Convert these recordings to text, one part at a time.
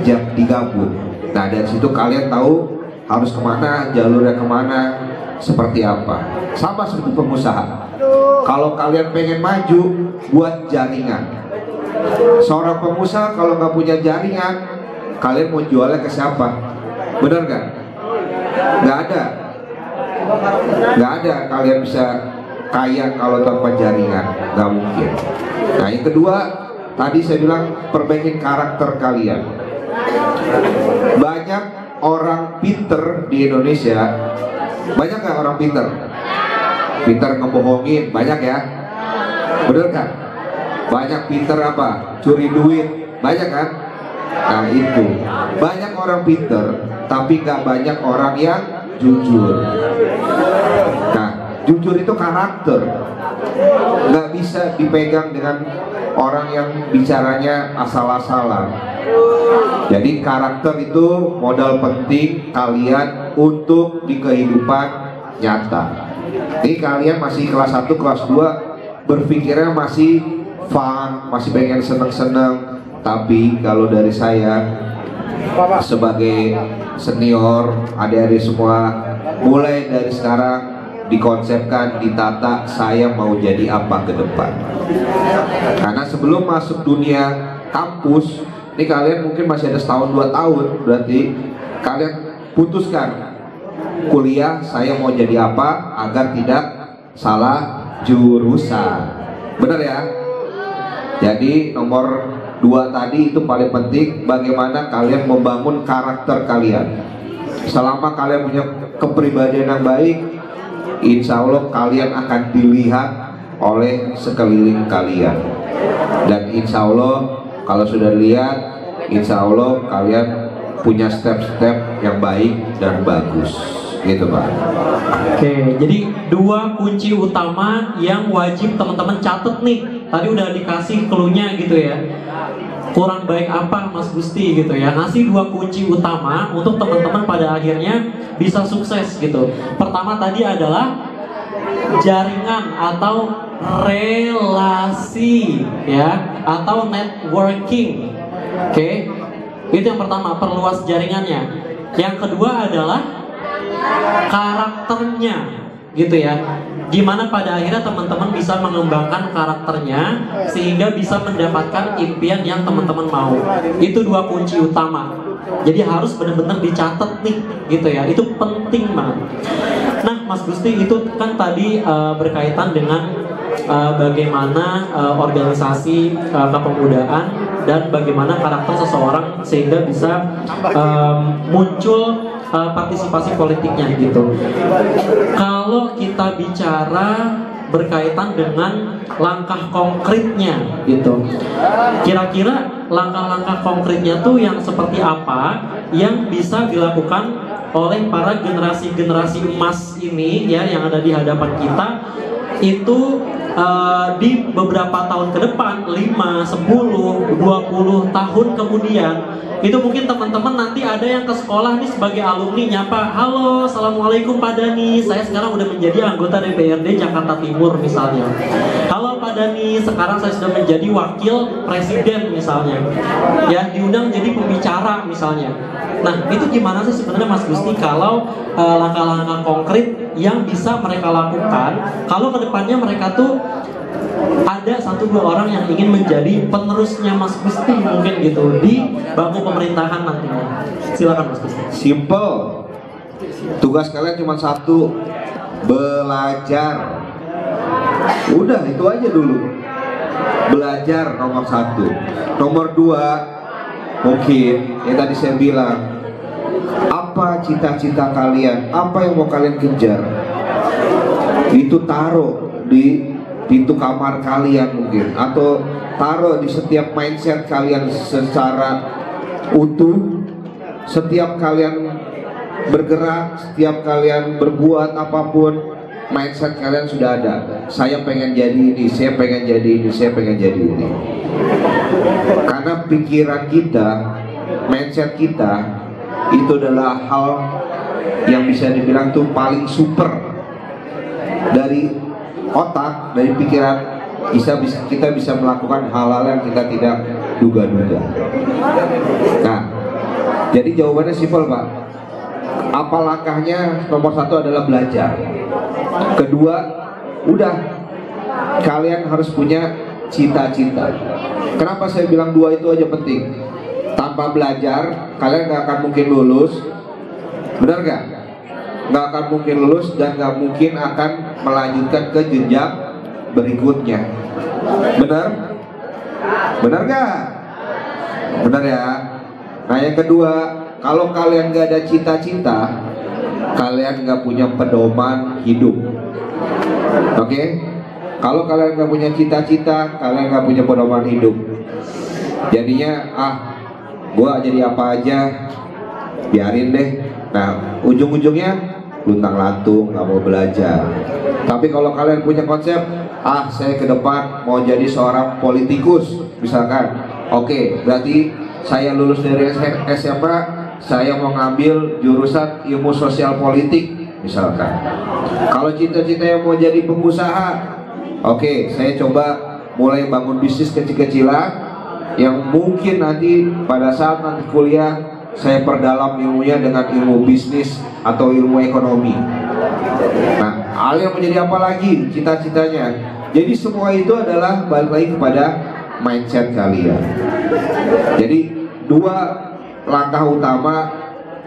diajak digabung. Nah dari situ kalian tahu harus kemana, jalurnya kemana, seperti apa. Sama seperti pengusaha. Kalau kalian pengen maju, buat jaringan. Seorang pengusaha kalau nggak punya jaringan, kalian mau jualnya ke siapa? Bener nggak? Nggak ada. Nggak ada kalian bisa kaya kalau tanpa jaringan, nggak mungkin. Nah yang kedua, tadi saya bilang perbaikin karakter kalian. Banyak orang pinter di Indonesia. Banyak nggak orang pinter? Pinter ngebohongin, banyak ya? Bener kan? Banyak pinter apa? Curi duit, banyak kan? Nah itu, banyak orang pinter, tapi nggak banyak orang yang jujur. Nah, jujur itu karakter, nggak bisa dipegang dengan orang yang bicaranya asal-asalan. Jadi karakter itu modal penting kalian untuk di kehidupan nyata. Ini kalian masih kelas 1, kelas 2, berpikirnya masih fun, masih pengen seneng-seneng. Tapi kalau dari saya sebagai senior, adik-adik semua, mulai dari sekarang dikonsepkan, ditata, saya mau jadi apa ke depan. Karena sebelum masuk dunia kampus, ini kalian mungkin masih ada setahun 2 tahun, berarti kalian putuskan kuliah saya mau jadi apa agar tidak salah jurusan. Benar ya? Jadi nomor 2 tadi itu paling penting, bagaimana kalian membangun karakter kalian. Selama kalian punya kepribadian yang baik, insya Allah kalian akan dilihat oleh sekeliling kalian. Dan insya Allah kalau sudah lihat, insya Allah kalian punya step-step yang baik dan bagus, gitu Pak. Oke, jadi 2 kunci utama yang wajib teman-teman catat nih. Tadi udah dikasih clue-nya gitu ya. Kurang baik apa Mas Gusti gitu ya. Ngasih 2 kunci utama untuk teman-teman pada akhirnya bisa sukses gitu. Pertama tadi adalah jaringan atau relasi ya, atau networking. Oke. Itu yang pertama, perluas jaringannya. Yang kedua adalah karakternya gitu ya. Gimana pada akhirnya teman-teman bisa mengembangkan karakternya sehingga bisa mendapatkan impian yang teman-teman mau. Itu 2 kunci utama. Jadi harus benar-benar dicatat nih gitu ya. Itu penting banget. Nah, Mas Gusti, itu kan tadi berkaitan dengan bagaimana organisasi kepemudaan dan bagaimana karakter seseorang sehingga bisa muncul partisipasi politiknya gitu. Kalau kita bicara berkaitan dengan langkah konkretnya gitu, kira-kira langkah-langkah konkretnya tuh yang seperti apa yang bisa dilakukan oleh para generasi-generasi emas ini ya, yang ada di hadapan kita itu di beberapa tahun ke depan, 5, 10, 20 tahun kemudian. Itu mungkin teman-teman nanti ada yang ke sekolah nih sebagai alumni nyapa, halo, assalamualaikum Pak Dani, saya sekarang udah menjadi anggota DPRD Jakarta Timur misalnya. Halo Pak Dani, sekarang saya sudah menjadi wakil presiden misalnya. Ya, diundang jadi pembicara misalnya. Nah, itu gimana sih sebenarnya Mas Gusti kalau langkah-langkah konkret yang bisa mereka lakukan kalau kedepannya mereka tuh ada 1-2 orang yang ingin menjadi penerusnya Mas Gusti mungkin gitu di bangku pemerintahan nantinya. Silakan Mas Gusti. Simple. Tugas kalian cuma 1, belajar. Udah itu aja dulu. Belajar nomor 1. Nomor 2, mungkin yang tadi saya bilang, apa cita-cita kalian, apa yang mau kalian kejar, itu taruh di pintu kamar kalian mungkin, atau taruh di setiap mindset kalian secara utuh. Setiap kalian bergerak, setiap kalian berbuat apapun, mindset kalian sudah ada. Saya pengen jadi ini, saya pengen jadi ini, saya pengen jadi ini. Karena pikiran kita, mindset kita itu adalah hal yang bisa dibilang tuh paling super dari otak, dari pikiran. Kita bisa melakukan hal-hal yang kita tidak duga-duga. Nah, Jadi jawabannya simpel Pak. Apa langkahnya? Nomor satu adalah belajar. Kedua, udah kalian harus punya cita-cita. Kenapa saya bilang dua itu aja penting? Tanpa belajar, kalian gak akan mungkin lulus. Benar gak? Gak akan mungkin lulus dan gak mungkin akan melanjutkan ke jenjang berikutnya. Benar? Benar gak? Benar ya? Nah yang kedua, kalau kalian gak ada cita-cita, kalian gak punya pedoman hidup. Oke? Kalau kalian gak punya cita-cita, kalian gak punya pedoman hidup. Jadinya, gua jadi apa aja, biarin deh. Nah, ujung-ujungnya luntang lantung, gak mau belajar. Tapi kalau kalian punya konsep, saya ke depan mau jadi seorang politikus, misalkan. Oke, berarti saya lulus dari SMA, saya mau ngambil jurusan ilmu sosial politik, misalkan. Kalau cita-citanya mau jadi pengusaha, oke, saya coba mulai bangun bisnis kecil-kecilan yang mungkin nanti pada saat nanti kuliah saya perdalam ilmunya dengan ilmu bisnis atau ilmu ekonomi. Nah, kalian menjadi apa lagi cita-citanya? Jadi semua itu adalah balik lagi kepada mindset kalian. Jadi dua langkah utama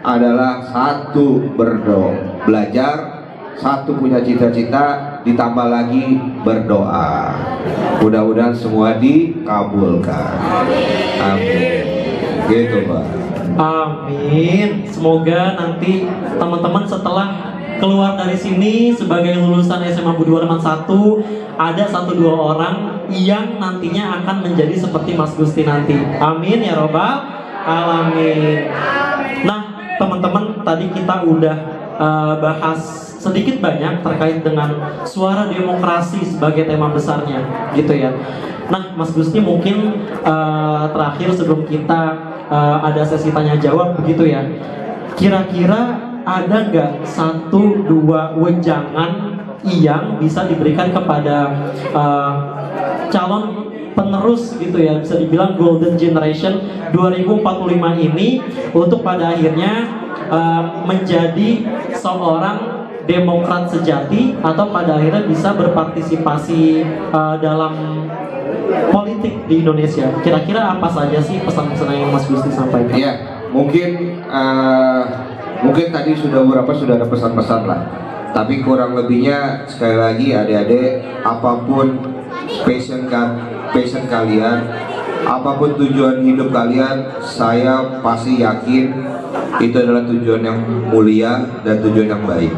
adalah satu berdoa, belajar, satu punya cita-cita, ditambah lagi berdoa. Mudah-mudahan semua dikabulkan. Amin. Gitu Pak. Amin. Semoga nanti teman-teman setelah keluar dari sini sebagai lulusan SMA Budi Warman 1, ada 1-2 orang yang nantinya akan menjadi seperti Mas Gusti nanti. Amin ya robbal alamin. Nah teman-teman, tadi kita udah bahas sedikit banyak terkait dengan suara demokrasi sebagai tema besarnya gitu ya. Nah Mas Gusti, mungkin terakhir sebelum kita ada sesi tanya jawab begitu ya, kira-kira ada nggak 1-2 wejangan yang bisa diberikan kepada calon penerus gitu ya, bisa dibilang golden generation 2045 ini, untuk pada akhirnya menjadi seorang demokrat sejati atau pada akhirnya bisa berpartisipasi dalam politik di Indonesia. Kira-kira apa saja sih pesan-pesan yang Mas Gusti sampaikan? Iya, mungkin tadi sudah ada pesan-pesan lah. Tapi kurang lebihnya sekali lagi adik-adik, apapun passion kalian, apapun tujuan hidup kalian, saya pasti yakin itu adalah tujuan yang mulia dan tujuan yang baik.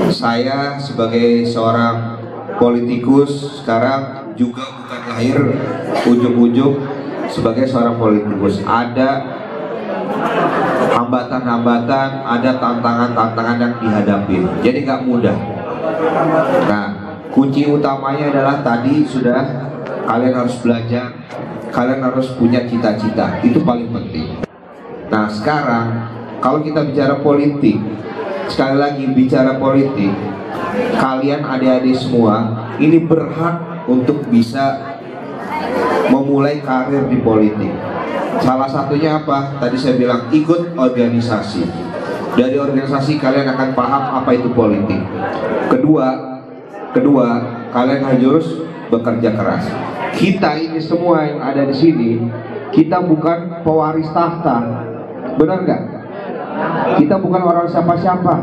Saya sebagai seorang politikus sekarang juga bukan lahir ujung-ujung sebagai seorang politikus. Ada hambatan-hambatan, ada tantangan-tantangan yang dihadapi. Jadi gak mudah. Nah, kunci utamanya adalah tadi sudah, kalian harus belajar, kalian harus punya cita-cita. Itu paling penting. Nah, sekarang kalau kita bicara politik, sekali lagi bicara politik, kalian adik-adik semua ini berhak untuk bisa memulai karir di politik. Salah satunya apa? Tadi saya bilang ikut organisasi. Dari organisasi kalian akan paham apa itu politik. Kedua, kalian harus bekerja keras. Kita ini semua yang ada di sini, kita bukan pewaris tahta. Benar nggak? Kita bukan orang siapa-siapa.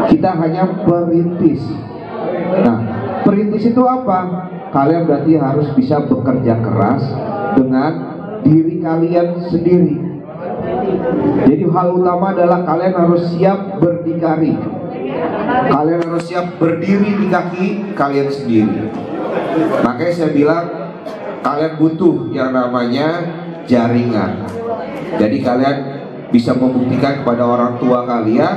Kita hanya perintis. Nah, perintis itu apa? Kalian berarti harus bisa bekerja keras dengan diri kalian sendiri. Jadi hal utama adalah kalian harus siap berdikari. Kalian harus siap berdiri di kaki kalian sendiri. Makanya saya bilang kalian butuh yang namanya jaringan. Jadi kalian bisa membuktikan kepada orang tua kalian,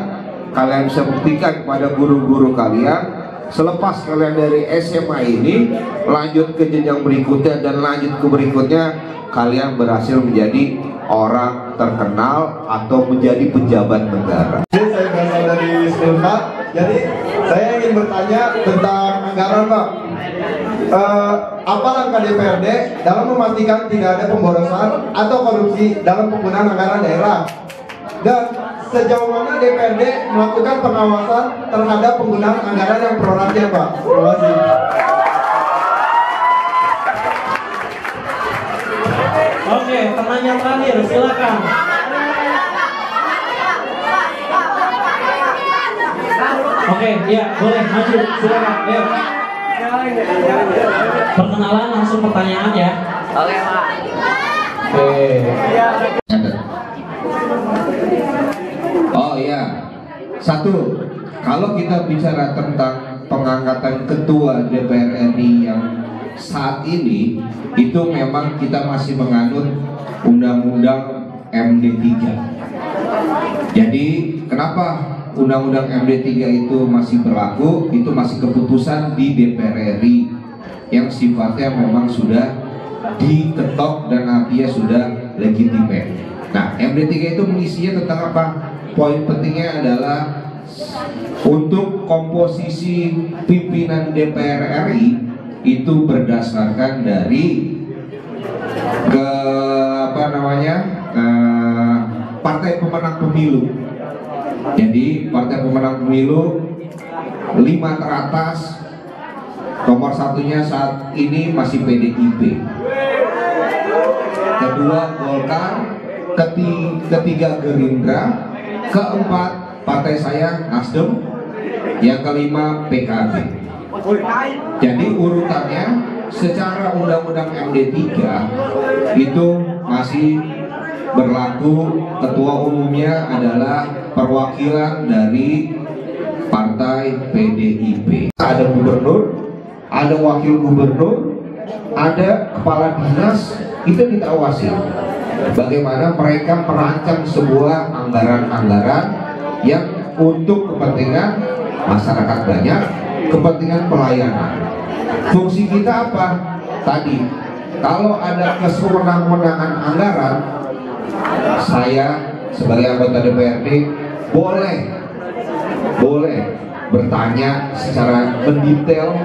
kalian bisa buktikan kepada guru-guru kalian. Selepas kalian dari SMA ini lanjut ke jenjang berikutnya dan lanjut ke berikutnya, kalian berhasil menjadi orang terkenal atau menjadi pejabat negara. Saya berasal dari SMK, jadi saya ingin bertanya tentang anggaran Pak. apa langkah DPRD dalam memastikan tidak ada pemborosan atau korupsi dalam penggunaan anggaran daerah, dan sejauh mana DPRD melakukan pengawasan terhadap penggunaan anggaran yang prorakyat, Pak? Terima kasih. Oke, pertanyaan terakhir, silakan. Oke, ya boleh maju, silakan. Ayo. Perkenalan langsung pertanyaan ya. Oke, Pak. Oh iya, satu, kalau kita bicara tentang pengangkatan ketua DPR RI yang saat ini, itu memang kita masih menganut Undang-Undang MD3. Jadi kenapa Undang-Undang MD3 itu masih berlaku? Itu masih keputusan di DPR RI yang sifatnya memang sudah diketok dan artinya sudah legitimate. Nah, MD3 itu mengisinya tentang apa? Poin pentingnya adalah untuk komposisi pimpinan DPR RI itu berdasarkan dari partai pemenang pemilu. Jadi partai pemenang pemilu 5 teratas, nomor satunya saat ini masih PDIP, kedua Golkar, ketiga Gerindra, keempat partai saya Nasdem, yang kelima PKB. Jadi urutannya secara Undang-Undang MD3 itu masih berlaku, ketua umumnya adalah perwakilan dari partai PDIP. Ada gubernur, ada wakil gubernur, ada kepala dinas, itu kita awasi bagaimana mereka merancang sebuah anggaran-anggaran yang untuk kepentingan masyarakat banyak, kepentingan pelayanan. Fungsi kita apa? Tadi, kalau ada kesewenang-wenangan anggaran, saya sebagai anggota DPRD boleh bertanya secara mendetail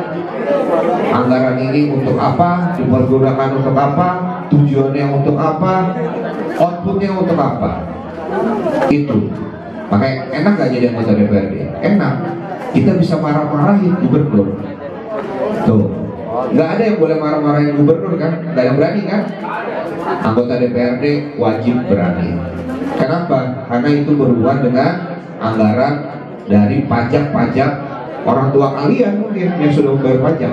anggaran ini untuk apa, dipergunakan untuk apa, tujuannya untuk apa, outputnya untuk apa. Itu makanya enak gak jadi anggota DPRD? Enak, kita bisa marah-marahin gubernur. Tuh, nggak ada yang boleh marah-marahin gubernur kan? Nggak ada yang berani kan? Anggota DPRD wajib berani. Kenapa? Karena itu berhubungan dengan anggaran dari pajak-pajak orang tua kalian mungkin yang sudah membayar pajak.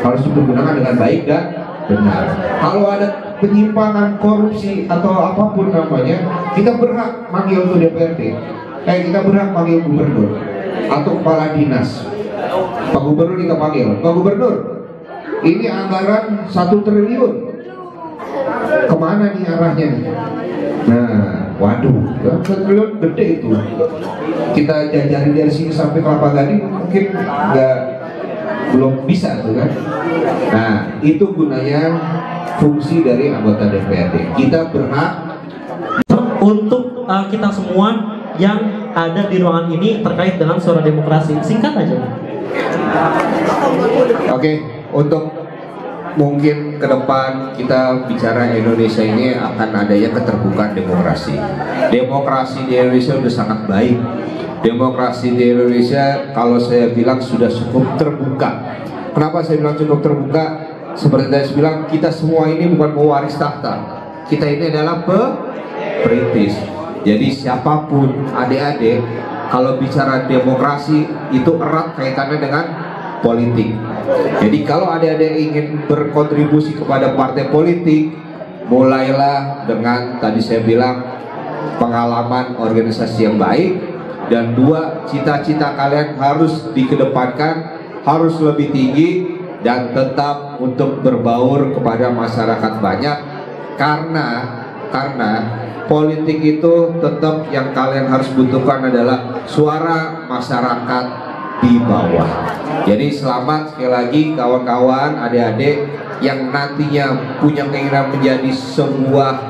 Harus dipergunakan dengan baik dan benar. Kalau ada penyimpangan, korupsi atau apapun namanya, kita berhak manggil ke DPRD. Kita berhak manggil gubernur atau kepala dinas. Pak Gubernur kita panggil, Pak Gubernur, ini anggaran 1 triliun, kemana nih arahnya? Nah, waduh, 1 triliun gede itu. Kita jajarin dari sini sampai Kelapa Gading mungkin belum bisa tuh kan. Nah, itu gunanya fungsi dari anggota DPRD. Kita berhak untuk kita semua yang ada di ruangan ini terkait dengan suara demokrasi. Singkat aja. Oke, untuk mungkin ke depan kita bicara Indonesia ini akan adanya keterbukaan demokrasi. Demokrasi di Indonesia sudah sangat baik. Demokrasi di Indonesia kalau saya bilang sudah cukup terbuka. Kenapa saya bilang cukup terbuka? Seperti saya bilang, kita semua ini bukan pewaris tahta. Kita ini adalah perintis. Jadi siapapun, adik-adik, kalau bicara demokrasi itu erat kaitannya dengan politik. Jadi kalau adik-adik ingin berkontribusi kepada partai politik, mulailah dengan tadi saya bilang pengalaman organisasi yang baik, dan 2, cita-cita kalian harus dikedepankan, harus lebih tinggi dan tetap untuk berbaur kepada masyarakat banyak, karena politik itu tetap yang kalian harus butuhkan adalah suara masyarakat di bawah. Jadi selamat sekali lagi kawan-kawan, adik-adik yang nantinya punya keinginan menjadi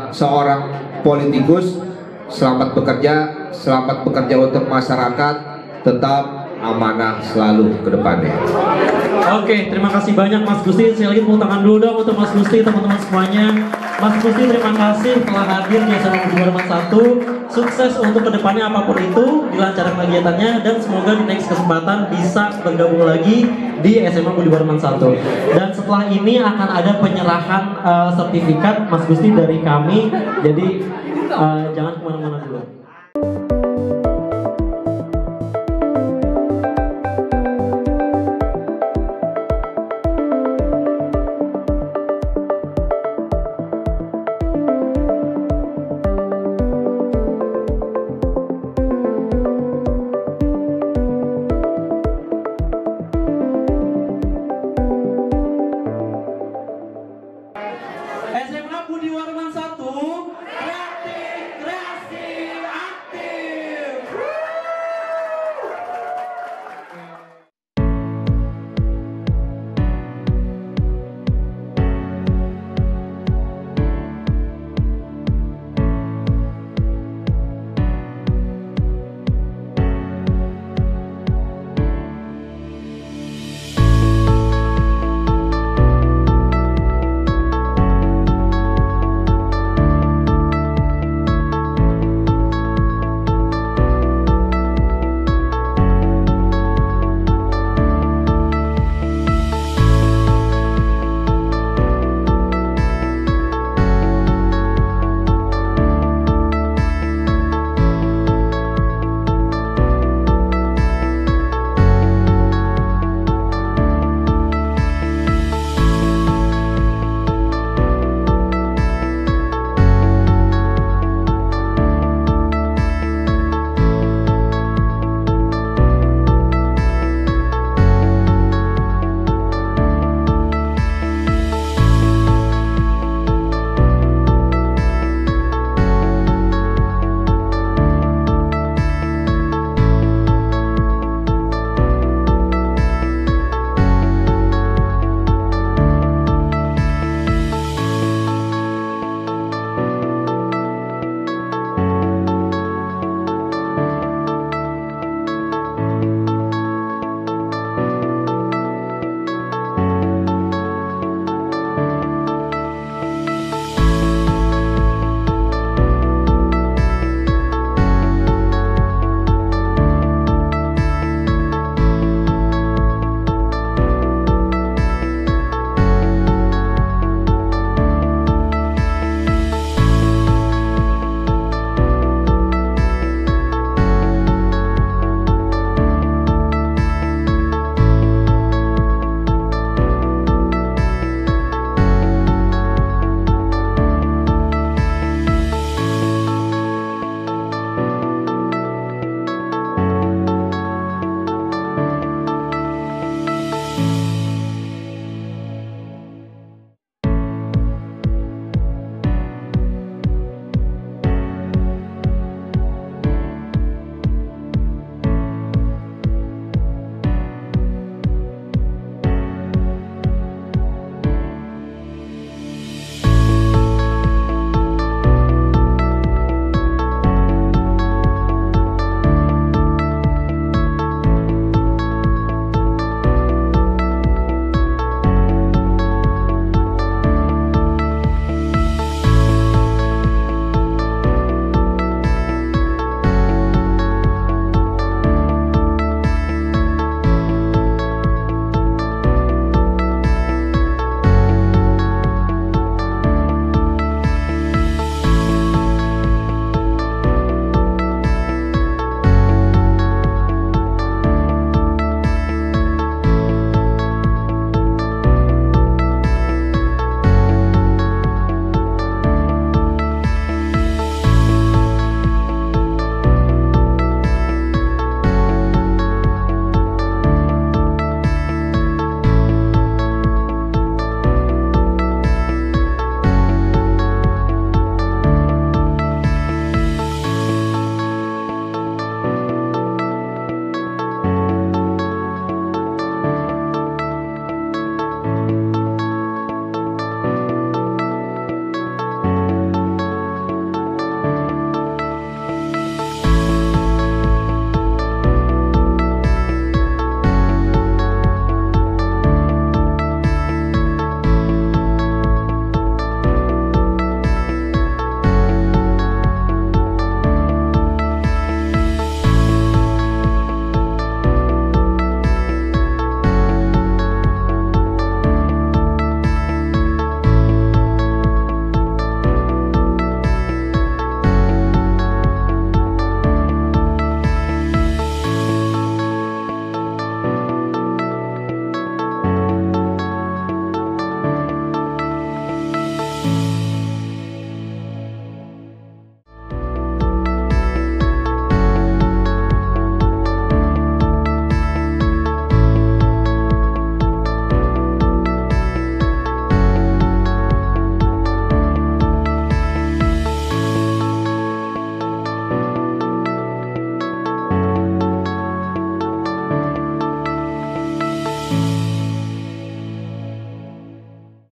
seorang politikus. Selamat bekerja untuk masyarakat, tetap amanah selalu ke depannya. Oke, terima kasih banyak Mas Gusti. Saya lagi tepuk tangan dulu dong untuk Mas Gusti, teman-teman semuanya. Mas Gusti, terima kasih telah hadir di SMA Budi Warman 1. Sukses untuk kedepannya apapun itu, dilancarkan kegiatannya, dan semoga di next kesempatan bisa bergabung lagi di SMA Budi Warman 1. Dan setelah ini akan ada penyerahan sertifikat Mas Gusti dari kami. Jadi jangan kemana-mana dulu.